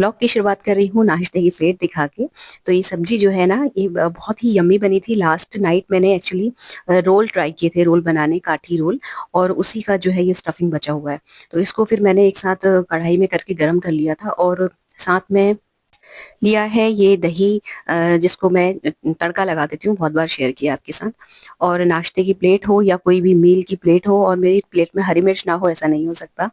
Blog की शुरुआत कर रही हूँ नाश्ते की प्लेट दिखा के। तो ये सब्जी जो है ना, ये बहुत ही यम्मी बनी थी। लास्ट नाइट मैंने एक्चुअली रोल ट्राई किए थे, रोल बनाने, काठी रोल, और उसी का जो है ये स्टफिंग बचा हुआ है। तो इसको फिर मैंने एक साथ कढ़ाई में करके गरम कर लिया था, और साथ में लिया है ये दही, जिसको मैं तड़का लगा देती हूँ, बहुत बार शेयर किया आपके साथ। और नाश्ते की प्लेट हो या कोई भी मील की प्लेट हो और मेरी प्लेट में हरी मिर्च ना हो, ऐसा नहीं हो सकता।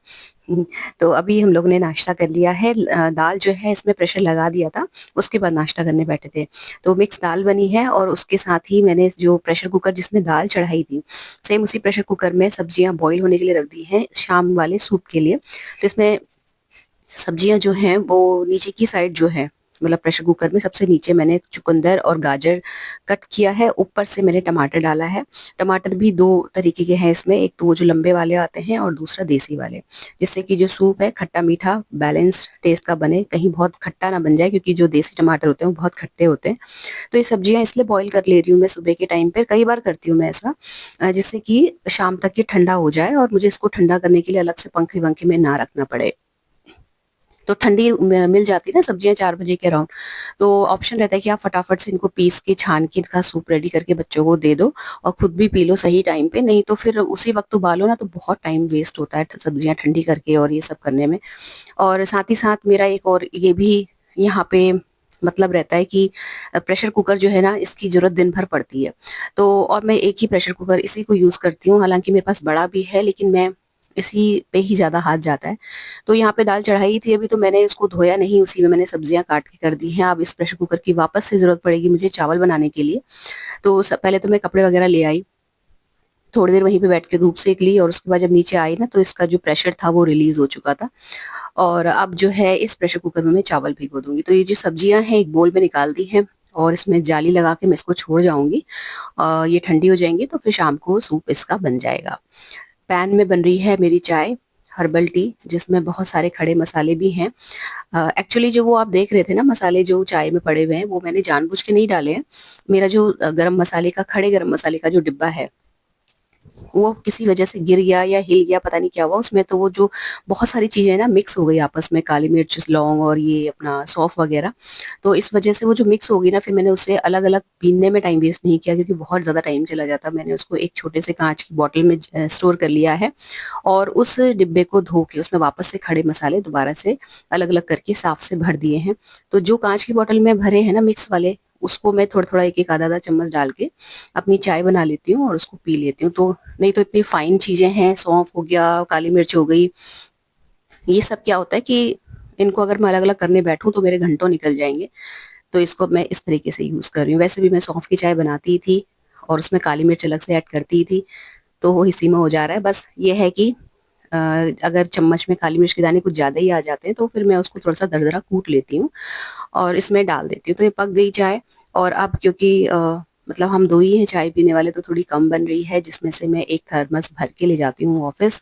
तो अभी हम लोग ने नाश्ता कर लिया है। दाल जो है इसमें प्रेशर लगा दिया था, उसके बाद नाश्ता करने बैठे थे। तो मिक्स दाल बनी है, और उसके साथ ही मैंने जो प्रेशर कुकर जिसमें दाल चढ़ाई थी, सेम उसी प्रेशर कुकर में सब्जियां बॉईल होने के लिए रख दी हैं शाम वाले सूप के लिए। तो इसमें सब्जियां जो हैं वो नीचे की साइड जो है, मतलब प्रेशर कुकर में सबसे नीचे मैंने चुकंदर और गाजर कट किया है। ऊपर से मैंने टमाटर डाला है। टमाटर भी दो तरीके के हैं इसमें, एक तो वो जो लंबे वाले आते हैं और दूसरा देसी वाले, जिससे कि जो सूप है खट्टा मीठा बैलेंस टेस्ट का बने, कहीं बहुत खट्टा ना बन जाए, क्योंकि जो देसी टमाटर होते हैं वो बहुत खट्टे होते हैं। तो ये सब्जियां इसलिए बॉईल कर ले रही हूँ मैं सुबह के टाइम पे, कई बार करती हूँ मैं ऐसा, जिससे कि शाम तक ये ठंडा हो जाए और मुझे इसको ठंडा करने के लिए अलग से पंखे वंखे में ना रखना पड़े। तो ठंडी मिल जाती है ना सब्जियां 4 बजे के अराउंड। तो ऑप्शन रहता है कि आप फटाफट से इनको पीस के छान के इनका सूप रेडी करके बच्चों को दे दो, और खुद भी पी लो सही टाइम पे। नहीं तो फिर उसी वक्त उबालो ना, तो बहुत टाइम वेस्ट होता है सब्जियां ठंडी करके और ये सब करने में। और साथ ही साथ मेरा एक और ये भी यहाँ पे मतलब रहता है कि प्रेशर कुकर जो है ना, इसकी जरूरत दिन भर पड़ती है। तो और मैं एक ही प्रेशर कुकर इसी को यूज करती हूँ, हालांकि मेरे पास बड़ा भी है, लेकिन मैं इसी पे ही ज्यादा हाथ जाता है। तो यहाँ पे दाल चढ़ाई थी अभी, तो मैंने उसको धोया नहीं, उसी में मैंने सब्जियां काट के कर दी हैं। अब इस प्रेशर कुकर की वापस से जरूरत पड़ेगी मुझे चावल बनाने के लिए। तो पहले तो मैं कपड़े वगैरह ले आई, थोड़ी देर वहीं पे बैठ के धूप सेक ली, और उसके बाद जब नीचे आई ना, तो इसका जो प्रेशर था वो रिलीज हो चुका था। और अब जो है इस प्रेशर कुकर में मैं चावल भिगो दूंगी। तो ये जो सब्जियां हैं एक बोल में निकाल दी हैं, और इसमें जाली लगा के मैं इसको छोड़ जाऊंगी। ये ठंडी हो जाएंगी तो फिर शाम को सूप इसका बन जाएगा। पैन में बन रही है मेरी चाय, हर्बल टी, जिसमें बहुत सारे खड़े मसाले भी हैं। एक्चुअली जो वो आप देख रहे थे ना, मसाले जो चाय में पड़े हुए हैं, वो मैंने जानबूझ के नहीं डाले हैं। मेरा जो गरम मसाले का, खड़े गरम मसाले का जो डिब्बा है, वो किसी वजह से गिर गया या हिल गया, पता नहीं क्या हुआ उसमें। तो वो जो बहुत सारी चीजें ना मिक्स हो गई आपस में, काली मिर्च, लौंग और ये अपना सौंफ वगैरह। तो इस वजह से वो जो मिक्स हो गई ना, फिर मैंने उसे अलग अलग पीसने में टाइम वेस्ट नहीं किया, क्योंकि बहुत ज्यादा टाइम चला जाता। मैंने उसको एक छोटे से कांच की बोतल में स्टोर कर लिया है, और उस डिब्बे को धो के उसमें वापस से खड़े मसाले दोबारा से अलग अलग करके साफ से भर दिए हैं। तो जो कांच की बोतल में भरे हैं ना मिक्स वाले, उसको मैं थोड़ा थोड़ा एक एक आधा आधा चम्मच डाल के अपनी चाय बना लेती हूँ और उसको पी लेती हूँ। तो नहीं तो इतनी फाइन चीजें हैं, सौंफ हो गया, काली मिर्च हो गई, ये सब क्या होता है कि इनको अगर मैं अलग अलग करने बैठूं तो मेरे घंटों निकल जाएंगे। तो इसको मैं इस तरीके से यूज कर रही हूँ। वैसे भी मैं सौंफ की चाय बनाती थी, और उसमें काली मिर्च अलग से ऐड करती थी, तो वो इसी में हो जा रहा है। बस ये है कि अ, अगर चम्मच में काली मिर्च के दाने कुछ ज्यादा ही आ जाते हैं, तो फिर मैं उसको थोड़ा सा दरदरा कूट लेती हूँ और इसमें डाल देती हूँ। तो ये पक गई चाय। और अब क्योंकि मतलब हम दो ही हैं चाय पीने वाले, तो थोड़ी कम बन रही है, जिसमें से मैं एक थर्मस भर के ले जाती हूँ ऑफिस।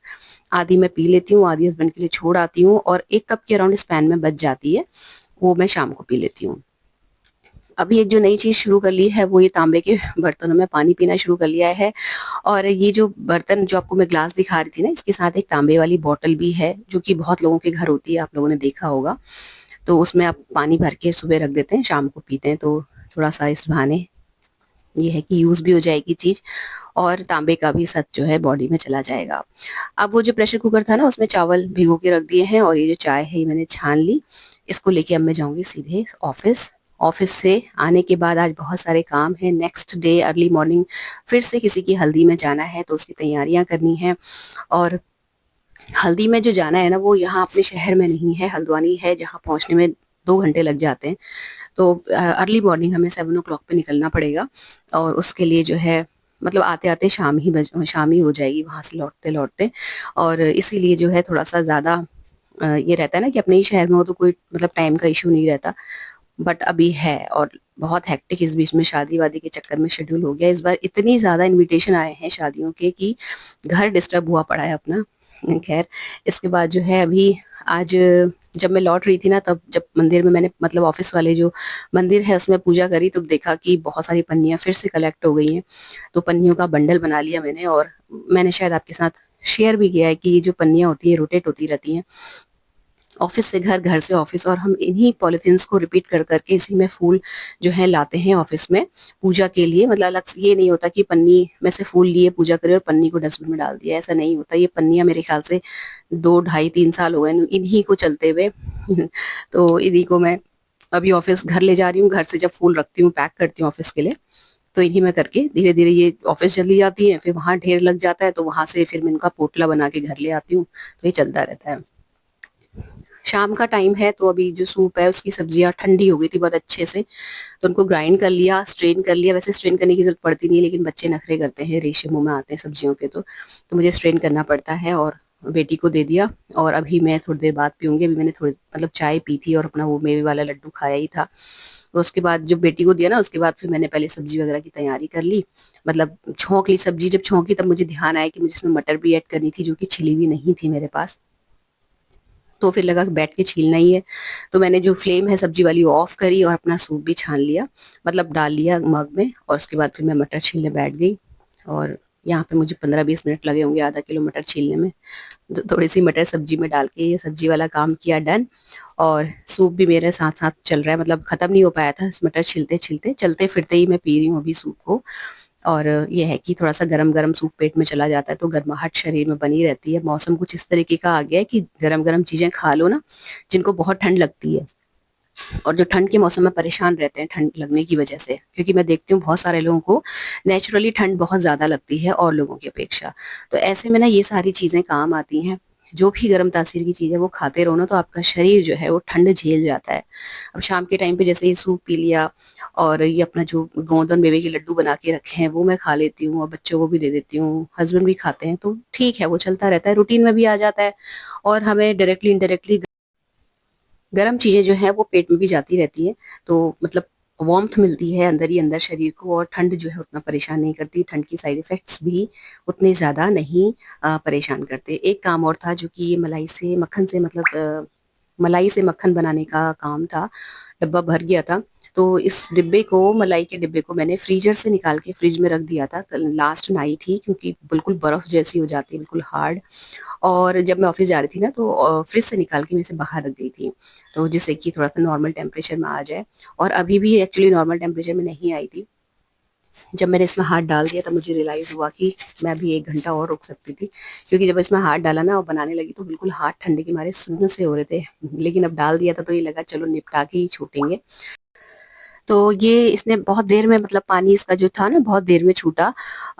आधी मैं पी लेती हूँ, आधी हस्बैंड के लिए छोड़ आती हूँ, और 1 कप के अराउंड इस पैन में बच जाती है, वो मैं शाम को पी लेती हूँ। अभी एक जो नई चीज शुरू कर ली है, वो ये तांबे के बर्तनों में पानी पीना शुरू कर लिया है। और ये जो बर्तन जो आपको मैं ग्लास दिखा रही थी ना, इसके साथ एक तांबे वाली बोतल भी है, जो कि बहुत लोगों के घर होती है, आप लोगों ने देखा होगा। तो उसमें आप पानी भर के सुबह रख देते हैं, शाम को पीते हैं। तो थोड़ा सा इस बहाने ये है कि यूज भी हो जाएगी चीज, और तांबे का भी सत जो है बॉडी में चला जाएगा। अब वो जो प्रेशर कुकर था ना, उसमें चावल भिगो के रख दिए हैं, और ये जो चाय है ये मैंने छान ली। इसको लेके अब मैं जाऊंगी सीधे ऑफिस। ऑफिस से आने के बाद आज बहुत सारे काम हैं। नेक्स्ट डे अर्ली मॉर्निंग फिर से किसी की हल्दी में जाना है, तो उसकी तैयारियां करनी है। और हल्दी में जो जाना है ना, वो यहाँ अपने शहर में नहीं है, हल्द्वानी है, जहाँ पहुंचने में 2 घंटे लग जाते हैं। तो अर्ली मॉर्निंग हमें 7 o'clock पे निकलना पड़ेगा, और उसके लिए जो है मतलब आते आते शाम ही हो जाएगी वहां से लौटते लौटते। और इसीलिए जो है थोड़ा सा ज्यादा ये रहता है ना कि अपने ही शहर में हो तो कोई मतलब टाइम का इशू नहीं रहता, बट अभी है। और बहुत हेक्टिक इस बीच में शादी वादी के चक्कर में शेड्यूल हो गया। इस बार इतनी ज्यादा इनविटेशन आए हैं शादियों के कि घर डिस्टर्ब हुआ पड़ा है अपना। खैर, इसके बाद जो है अभी आज जब मैं लौट रही थी ना, तब जब मंदिर में मैंने मतलब ऑफिस वाले जो मंदिर है उसमें पूजा करी, तब देखा कि बहुत सारी पन्नियां फिर से कलेक्ट हो गई हैं। तो पन्नियों का बंडल बना लिया मैंने, और मैंने शायद आपके साथ शेयर भी किया है कि ये जो पन्नियां होती है रोटेट होती रहती हैं, ऑफिस से घर, घर से ऑफिस, और हम इन्हीं पॉलिथीन्स को रिपीट कर करके इसी में फूल जो है लाते हैं ऑफिस में पूजा के लिए। मतलब अलग से ये नहीं होता कि पन्नी में से फूल लिए पूजा करे और पन्नी को डस्टबिन में डाल दिया, ऐसा नहीं होता। ये पन्नियां मेरे ख्याल से 2 ढाई 3 साल हो गए इन्हीं को चलते हुए। तो इन्हीं को मैं अभी ऑफिस घर ले जा रही हूँ। घर से जब फूल रखती हूँ, पैक करती हूँ ऑफिस के लिए, तो इन्हीं में करके धीरे धीरे ये ऑफिस चली जाती है, फिर वहां ढेर लग जाता है, तो वहां से फिर मैं इनका पोटला बना के घर ले आती हूँ। तो ये चलता रहता है। शाम का टाइम है, तो अभी जो सूप है उसकी सब्जियां ठंडी हो गई थी बहुत अच्छे से, तो उनको ग्राइंड कर लिया, स्ट्रेन कर लिया। वैसे स्ट्रेन करने की जरूरत पड़ती नहीं है, लेकिन बच्चे नखरे करते हैं, रेशे मुंह में आते हैं सब्जियों के, तो मुझे स्ट्रेन करना पड़ता है। और बेटी को दे दिया, और अभी मैं थोड़ी देर बाद पीऊंगी। अभी मैंने थोड़ी मतलब चाय पी थी और अपना वो मेवे वाला लड्डू खाया ही था। तो उसके बाद जब बेटी को दिया ना, उसके बाद फिर मैंने पहले सब्जी वगैरह की तैयारी कर ली, मतलब छौंक ली सब्जी। जब छौंकी तब मुझे ध्यान आया कि मुझे इसमें मटर भी ऐड करनी थी, जो कि छिली हुई नहीं थी मेरे पास। तो फिर लगा कि बैठ के छीलना ही है, तो मैंने जो फ्लेम है सब्जी वाली वो ऑफ करी और अपना सूप भी छान लिया, मतलब डाल लिया मग में। और उसके बाद फिर मैं मटर छीलने बैठ गई। और यहाँ पे मुझे 15-20 मिनट लगे होंगे आधा किलो मटर छीलने में। तो थोड़ी सी मटर सब्जी में डाल के ये सब्जी वाला काम किया डन। और सूप भी मेरे साथ साथ चल रहा है, मतलब खत्म नहीं हो पाया था मटर छिलते छिलते, चलते फिरते ही मैं पी रही हूँ अभी सूप को। और ये है कि थोड़ा सा गरम गरम सूप पेट में चला जाता है तो गर्माहट शरीर में बनी रहती है। मौसम कुछ इस तरीके का आ गया है कि गरम गरम चीजें खा लो ना, जिनको बहुत ठंड लगती है, और जो ठंड के मौसम में परेशान रहते हैं ठंड लगने की वजह से, क्योंकि मैं देखती हूँ बहुत सारे लोगों को नेचुरली ठंड बहुत ज्यादा लगती है और लोगों की अपेक्षा। तो ऐसे में ना ये सारी चीजें काम आती हैं। जो भी गर्म तासीर की चीज है वो खाते रहो ना, तो आपका शरीर जो है वो ठंड झेल जाता है। अब शाम के टाइम पे जैसे ये सूप पी लिया, और ये अपना जो गोंद और मेवे के लड्डू बना के रखे हैं वो मैं खा लेती हूँ, और बच्चों को भी दे देती हूँ, हस्बैंड भी खाते हैं, तो ठीक है, वो चलता रहता है, रूटीन में भी आ जाता है। और हमें डायरेक्टली इनडायरेक्टली गर्म चीजें जो है वो पेट में भी जाती रहती है, तो मतलब वार्मथ मिलती है अंदर ही अंदर शरीर को, और ठंड जो है उतना परेशान नहीं करती। ठंड की साइड इफेक्ट्स भी उतने ज्यादा नहीं परेशान करते। एक काम और था, जो कि ये मलाई से मक्खन से, मतलब मलाई से मक्खन बनाने का काम था। डब्बा भर गया था, तो इस डिब्बे को, मलाई के डिब्बे को मैंने फ्रीजर से निकाल के फ्रिज में रख दिया था कल लास्ट नाइट ही, क्योंकि बिल्कुल बर्फ जैसी हो जाती है, बिल्कुल हार्ड। और जब मैं ऑफिस जा रही थी ना, तो फ्रिज से निकाल के मैं इसे बाहर रख दी थी, तो जिससे कि थोड़ा सा नॉर्मल टेम्परेचर में आ जाए। और अभी भी एक्चुअली नॉर्मल टेम्परेचर में नहीं आई थी। जब मैंने इसमें हाथ डाल दिया तब मुझे रियलाइज हुआ कि मैं भी 1 घंटा और रुक सकती थी, क्योंकि जब इसमें हाथ डाला ना और बनाने लगी तो बिल्कुल हाथ ठंडे के मारे सुन्न से हो रहे थे। लेकिन अब डाल दिया था तो ये लगा चलो निपटा के ही छूटेंगे। तो ये इसने बहुत देर में, मतलब पानी इसका जो था ना बहुत देर में छूटा।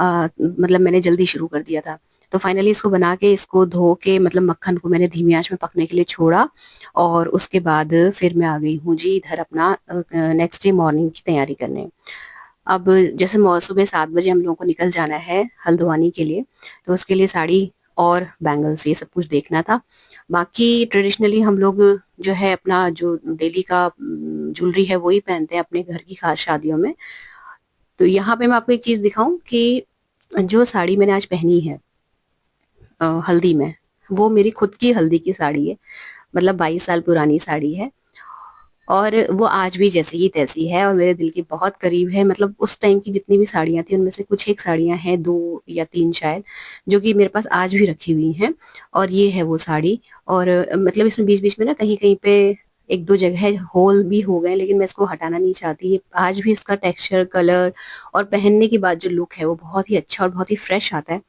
मतलब मैंने जल्दी शुरू कर दिया था। तो फाइनली इसको बना के, इसको धो के, मतलब मक्खन को मैंने धीमी आंच में पकने के लिए छोड़ा। और उसके बाद फिर मैं आ गई हूँ जी इधर अपना नेक्स्ट डे मॉर्निंग की तैयारी करने। अब जैसे सुबह 7 बजे हम लोगों को निकल जाना है हल्द्वानी के लिए, तो उसके लिए साड़ी और बैंगल्स ये सब कुछ देखना था। बाकी ट्रेडिशनली हम लोग जो है अपना जो डेली का ज्वेलरी है वही पहनते हैं अपने घर की खास शादियों में। तो यहाँ पे मैं आपको एक चीज दिखाऊं कि जो साड़ी मैंने आज पहनी है हल्दी में, वो मेरी खुद की हल्दी की साड़ी है, मतलब 22 साल पुरानी साड़ी है। और वो आज भी जैसी की तैसी है और मेरे दिल के बहुत करीब है। मतलब उस टाइम की जितनी भी साड़ियाँ थी उनमें से कुछ एक साड़ियाँ हैं, 2 या 3 शायद, जो कि मेरे पास आज भी रखी हुई हैं। और ये है वो साड़ी। और मतलब इसमें बीच बीच में ना कहीं कहीं पे 1-2 जगह होल भी हो गए, लेकिन मैं इसको हटाना नहीं चाहती। ये आज भी इसका टेक्सचर, कलर और पहनने के बाद जो लुक है वो बहुत ही अच्छा और बहुत ही फ्रेश आता है।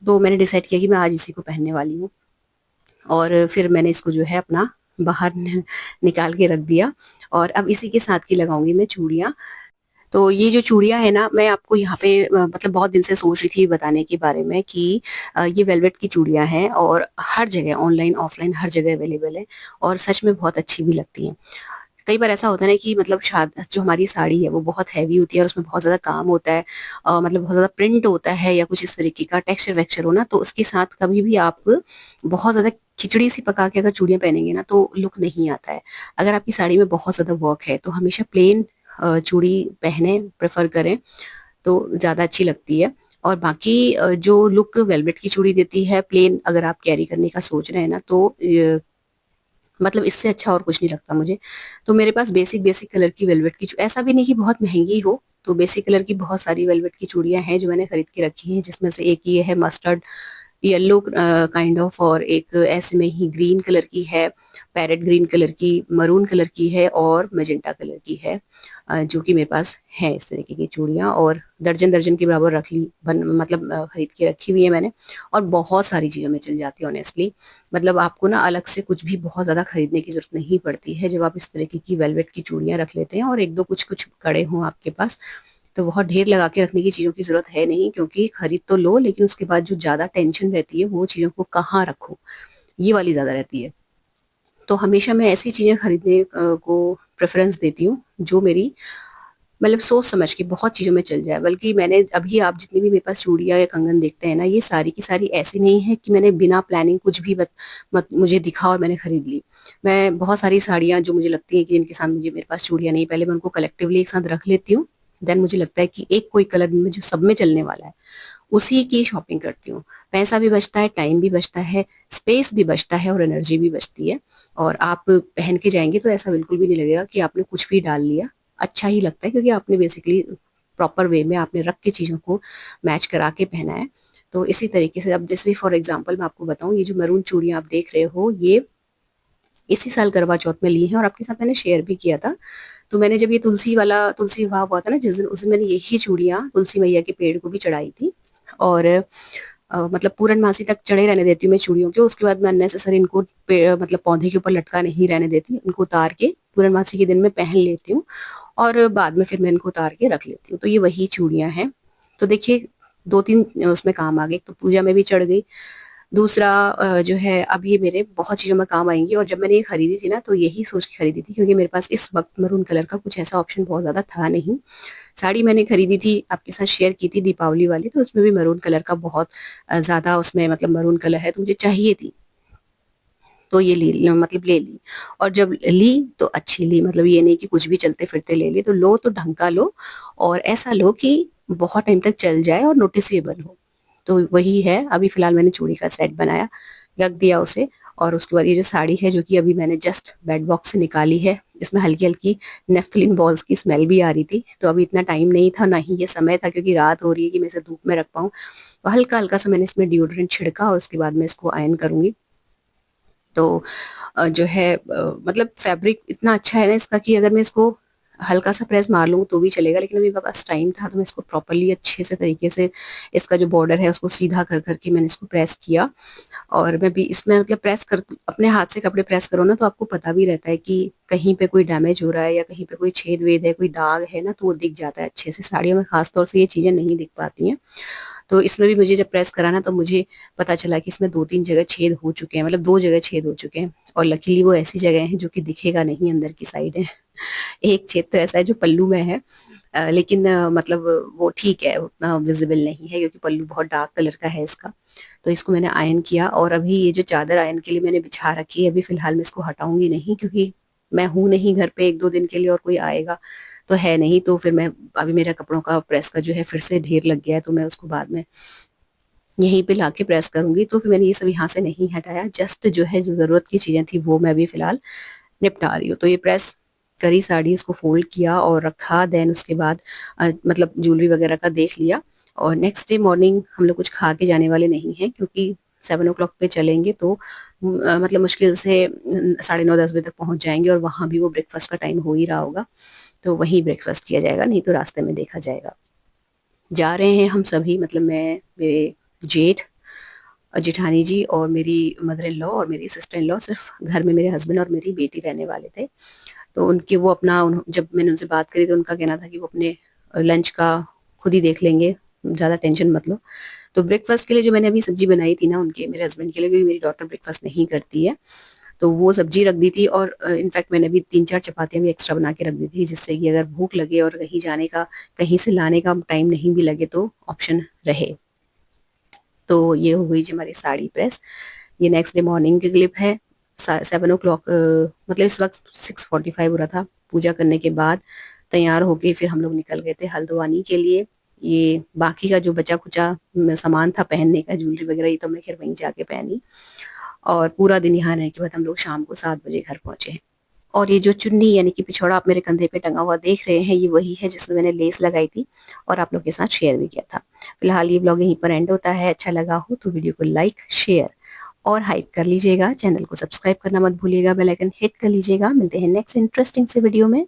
तो मैंने डिसाइड किया कि मैं आज इसी को पहनने वाली हूँ। और फिर मैंने इसको जो है अपना बाहर निकाल के रख दिया। और अब इसी के साथ की लगाऊंगी मैं चूड़ियाँ। तो ये जो चूड़ियाँ है ना, मैं आपको यहाँ पे मतलब बहुत दिन से सोच रही थी बताने के बारे में कि ये वेलवेट की चूड़ियाँ हैं और हर जगह ऑनलाइन ऑफलाइन हर जगह अवेलेबल है, और सच में बहुत अच्छी भी लगती हैं। कई बार ऐसा होता है ना कि मतलब जो हमारी साड़ी है वो बहुत हैवी होती है और उसमें बहुत ज्यादा काम होता है, मतलब बहुत ज्यादा प्रिंट होता है या कुछ इस तरीके का टेक्सचर वेक्चर हो ना, तो उसके साथ कभी भी आप बहुत ज्यादा खिचड़ी सी पका के अगर चूड़ियां पहनेंगे ना तो लुक नहीं आता है। अगर आपकी साड़ी में बहुत ज्यादा वर्क है तो हमेशा प्लेन चूड़ी पहने, प्रेफर करें, तो ज्यादा अच्छी लगती है। और बाकी जो लुक वेलवेट की चूड़ी देती है प्लेन, अगर आप कैरी करने का सोच रहे हैं ना, तो मतलब इससे अच्छा और कुछ नहीं लगता मुझे। तो मेरे पास बेसिक बेसिक कलर की वेलवेट की ऐसा भी नहीं कि बहुत महंगी हो, तो बेसिक कलर की बहुत सारी वेलवेट की चूड़ियां हैं जो मैंने खरीद के रखी हैं, जिसमें से एक ये है मस्टर्ड येलो काइंड ऑफ, और एक ऐसे में ही ग्रीन कलर की है, पैरेट ग्रीन कलर की, मरून कलर की है और मैजेंटा कलर की है, जो कि मेरे पास है इस तरीके की चूड़ियाँ। और दर्जन दर्जन के बराबर रख ली, मतलब खरीद के रखी हुई है मैंने। और बहुत सारी चीज़ों में चल जाती है ऑनेस्टली। मतलब आपको ना अलग से कुछ भी बहुत ज़्यादा खरीदने की जरूरत नहीं पड़ती है, जब आप इस तरीके की वेलवेट की चूड़ियाँ रख लेते हैं और एक दो कुछ कुछ कड़े हों आपके पास, तो बहुत ढेर लगा के रखने की चीज़ों की ज़रूरत है नहीं, क्योंकि खरीद तो लो लेकिन उसके बाद जो ज़्यादा टेंशन रहती है वो चीज़ों को कहाँ रखूँ, ये वाली ज़्यादा रहती है। तो हमेशा मैं ऐसी चीज़ें खरीदने को प्रेफ़रेंस देती हूँ जो मेरी मतलब सोच समझ के बहुत चीज़ों में चल जाए। बल्कि मैंने अभी आप जितनी भी मेरे पास चूड़ियाँ या कंगन देखते हैं ना, ये सारी की सारी ऐसी नहीं है कि मैंने बिना प्लानिंग कुछ भी मुझे दिखा और मैंने खरीद ली। मैं बहुत सारी साड़ियाँ जो मुझे लगती हैं कि जिनके साथ मुझे मेरे पास चूड़ियाँ नहीं, पहले मैं उनको कलेक्टिवली एक साथ रख लेती हूँ। देन मुझे लगता है कि एक कोई कलर में जो सब में चलने वाला है, उसी की शॉपिंग करती हूँ। पैसा भी बचता है, टाइम भी बचता है, स्पेस भी बचता है और एनर्जी भी बचती है। और आप पहन के जाएँगे तो ऐसा बिल्कुल भी नहीं लगेगा कि आपने कुछ भी डाल लिया। अच्छा ही लगता है, क्योंकि आपने बेसिकली प्रॉपर वे में आपने रख के चीज़ों को मैच करा के पहना है। तो इसी तरीके से अब जैसे फॉर एग्ज़ाम्पल मैं आपको बताऊँ, ये जो मैरून चूड़ियाँ आप देख रहे हो, ये इसी साल करवा चौथ में ली हैं और आपके साथ मैंने शेयर भी किया था। तो मैंने जब ये तुलसी विवाह हुआ था ना जिस दिन, उस दिन मैंने यही चूड़ियाँ तुलसी मैया के पेड़ को भी चढ़ाई थी। और मतलब पूरनमासी तक चढ़े रहने देती हूँ मैं चूड़ियों के, उसके बाद मैं अननेसेसरी इनको मतलब पौधे के ऊपर लटका नहीं रहने देती, इनको उतार के पूरनमासी के दिन में पहन लेती हूँ और बाद में फिर मैं इनको उतार के रख लेती हूँ। तो ये वही चूड़ियाँ हैं। तो देखिए 2-3 उसमें काम आ गए, एक तो पूजा में भी चढ़ गई, दूसरा जो है अब ये मेरे बहुत चीज़ों में काम आएँगी। और जब मैंने ये खरीदी थी ना, तो यही सोच के खरीदी थी, क्योंकि मेरे पास इस वक़्त मैरून कलर का कुछ ऐसा ऑप्शन बहुत ज़्यादा था नहीं। साड़ी मैंने खरीदी थी, आपके साथ शेयर की थी दीपावली वाली, तो उसमें भी मैरून कलर का बहुत ज़्यादा उसमें मतलब मैरून कलर है, तो मुझे चाहिए थी। तो ये मतलब ले ली। और जब ली तो अच्छी ली, मतलब ये नहीं कि कुछ भी चलते-फिरते ले ली, तो लो तो ढंग का लो और ऐसा लो कि बहुत टाइम तक चल जाए और नोटिसेबल हो। तो वही है, अभी फ़िलहाल मैंने चूड़ी का सेट बनाया, रख दिया उसे। और उसके बाद ये जो साड़ी है, जो कि अभी मैंने जस्ट बेड बॉक्स से निकाली है, इसमें हल्की-हल्की नेफ्थलीन बॉल्स की स्मेल भी आ रही थी। तो अभी इतना टाइम नहीं था, ना ही ये समय था, क्योंकि रात हो रही है कि मैं इसे धूप में रख पाऊँ। तो हल्का-हल्का सा मैंने इसमें डिओड्रेंट छिड़का और उसके बाद मैं इसको आयरन करूँगी। तो जो है मतलब फैब्रिक इतना अच्छा है ना इसका कि अगर मैं इसको हल्का सा प्रेस मार लूँ तो भी चलेगा, लेकिन अभी मेरे पास टाइम था तो मैं इसको प्रॉपर्ली अच्छे से तरीके से इसका जो बॉर्डर है उसको सीधा कर कर के मैंने इसको प्रेस किया। और मैं भी इसमें मतलब प्रेस कर अपने हाथ से कपड़े प्रेस करो ना, तो आपको पता भी रहता है कि कहीं पे कोई डैमेज हो रहा है या कहीं पे कोई छेद-वेद है, कोई दाग है ना, तो वो दिख जाता है अच्छे से। साड़ियों में ख़ास तौर से ये चीज़ें नहीं दिख पाती हैं। तो इसमें भी मुझे जब प्रेस करा ना, तो मुझे पता चला कि इसमें 2-3 जगह छेद हो चुके हैं, मतलब 2 जगह छेद हो चुके हैं। और लकीली वो ऐसी जगह हैं जो कि दिखेगा नहीं, अंदर की साइड है। एक छेद तो ऐसा है जो पल्लू में है, लेकिन मतलब वो ठीक है, उतना विज़िबल नहीं है, क्योंकि पल्लू बहुत डार्क कलर का है इसका। तो इसको मैंने आयरन किया और अभी ये जो चादर आयरन के लिए मैंने बिछा रखी है, अभी फ़िलहाल मैं इसको हटाऊँगी नहीं, क्योंकि मैं हूँ नहीं घर पे 1-2 दिन के लिए और कोई आएगा तो है नहीं। तो फिर मैं अभी मेरा कपड़ों का प्रेस का जो है फिर से ढेर लग गया है, तो मैं उसको बाद में यहीं पे लाके प्रेस करूँगी। तो फिर मैंने ये सब यहाँ से नहीं हटाया, जस्ट जो है जो ज़रूरत की चीज़ें थी वो मैं अभी फ़िलहाल निपटा रही हूँ। तो ये प्रेस करी साड़ी, इसको फ़ोल्ड किया और रखा, देन उसके बाद मतलब ज्वेलरी वगैरह का देख लिया। और नेक्स्ट डे मॉर्निंग हम लोग कुछ खा के जाने वाले नहीं हैं, क्योंकि 7 ओ क्लॉक पे चलेंगे तो मतलब मुश्किल से साढ़े 9-10 बजे तक पहुँच जाएँगे और वहाँ भी वो ब्रेकफ़ास्ट का टाइम हो ही रहा होगा, तो वहीं ब्रेकफ़ास्ट किया जाएगा, नहीं तो रास्ते में देखा जाएगा। जा रहे हैं हम सभी, मतलब मैं, मेरे जेठ, जेठानी जी और मेरी मदर इन लॉ और मेरी सिस्टर इन लॉ, सिर्फ़ घर में मेरे हस्बैंड और मेरी बेटी रहने वाले थे। तो उनके वो अपना जब मैंने उनसे बात करी तो उनका कहना था कि वो अपने लंच का खुद ही देख लेंगे, ज़्यादा टेंशन मत लो। तो ब्रेकफ़ास्ट के लिए जो मैंने अभी सब्ज़ी बनाई थी ना उनके मेरे हस्बैंड के लिए, क्योंकि मेरी डॉटर ब्रेकफ़ास्ट नहीं करती है, तो वो सब्ज़ी रख दी थी। और इनफैक्ट मैंने अभी 3-4 चपातियाँ भी एक्स्ट्रा बना के रख दी थी, जिससे कि अगर भूख लगे और कहीं जाने का, कहीं से लाने का टाइम नहीं भी लगे तो ऑप्शन रहे। तो ये हो गई जी हमारी साड़ी प्रेस। ये नेक्स्ट डे मॉर्निंग की क्लिप है। 7 ओ क्लॉक मतलब इस वक़्त 6:45 हो रहा था। पूजा करने के बाद तैयार होके फिर हम लोग निकल गए थे हल्द्वानी के लिए। ये बाकी का जो बचा-खुचा सामान था पहनने का, ज्वेलरी वगैरह, ये तो मैं ख़ैर वहीं जाके पहनी। और पूरा दिन यहाँ रहने के बाद हम लोग शाम को 7 बजे घर पहुँचे हैं। और ये जो चुन्नी यानी कि पिछौड़ा आप मेरे कंधे पे टंगा हुआ देख रहे हैं, ये वही है जिसमें मैंने लेस लगाई थी और आप लोग के साथ शेयर भी किया था। फिलहाल ये ब्लॉग यहीं पर एंड होता है। अच्छा लगा हो तो वीडियो को लाइक, शेयर और हाइप कर लीजिएगा। चैनल को सब्सक्राइब करना मत भूलिएगा, बेल आइकन हिट कर लीजिएगा। मिलते हैं नेक्स्ट इंटरेस्टिंग से वीडियो में।